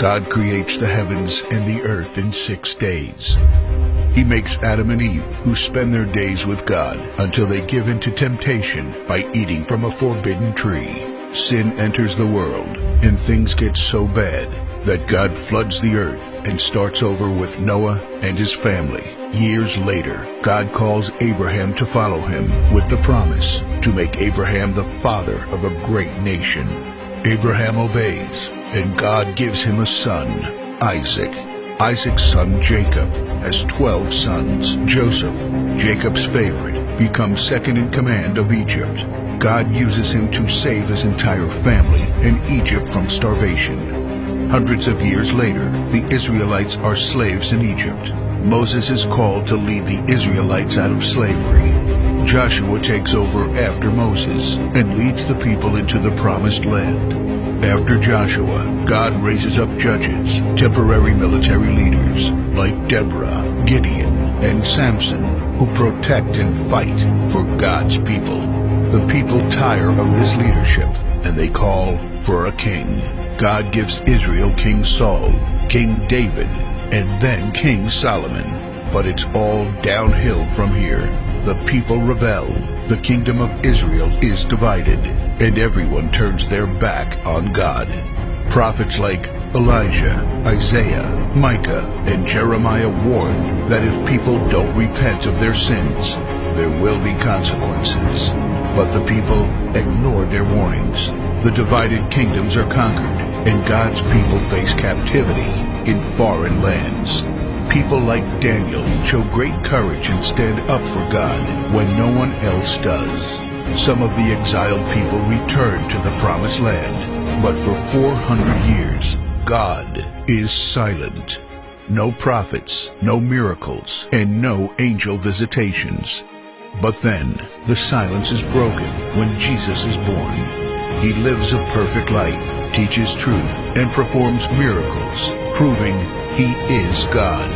God creates the heavens and the earth in 6 days. He makes Adam and Eve, who spend their days with God until they give in to temptation by eating from a forbidden tree. Sin enters the world, and things get so bad that God floods the earth and starts over with Noah and his family. Years later, God calls Abraham to follow him with the promise to make Abraham the father of a great nation. Abraham obeys, and God gives him a son, Isaac. Isaac's son Jacob has 12 sons. Joseph, Jacob's favorite, becomes second in command of Egypt. God uses him to save his entire family and Egypt from starvation. Hundreds of years later, the Israelites are slaves in Egypt. Moses is called to lead the Israelites out of slavery. Joshua takes over after Moses and leads the people into the promised land. After Joshua, God raises up judges, temporary military leaders like Deborah, Gideon, and Samson, who protect and fight for God's people. The people tire of this leadership, and they call for a king. God gives Israel King Saul, King David, and then King Solomon. But it's all downhill from here. The people rebel. The kingdom of Israel is divided, and everyone turns their back on God. Prophets like Elijah, Isaiah, Micah, and Jeremiah warned that if people don't repent of their sins, there will be consequences. But the people ignored their warnings. The divided kingdoms are conquered, and God's people face captivity in foreign lands. People like Daniel show great courage and stand up for God when no one else does. Some of the exiled people return to the promised land, but for 400 years, God is silent. No prophets, no miracles, and no angel visitations. But then, the silence is broken when Jesus is born. He lives a perfect life, teaches truth, and performs miracles, proving He is God.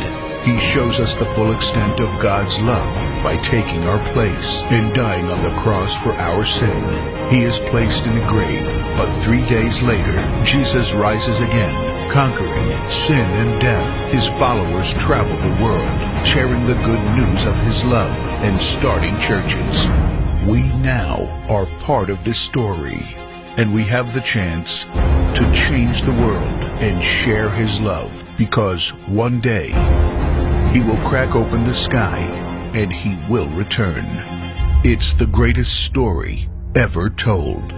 He shows us the full extent of God's love by taking our place and dying on the cross for our sin. He is placed in a grave, but 3 days later, Jesus rises again, conquering sin and death. His followers travel the world, sharing the good news of His love and starting churches. We now are part of this story, and we have the chance to change the world and share His love, because one day He will crack open the sky and He will return. It's the greatest story ever told.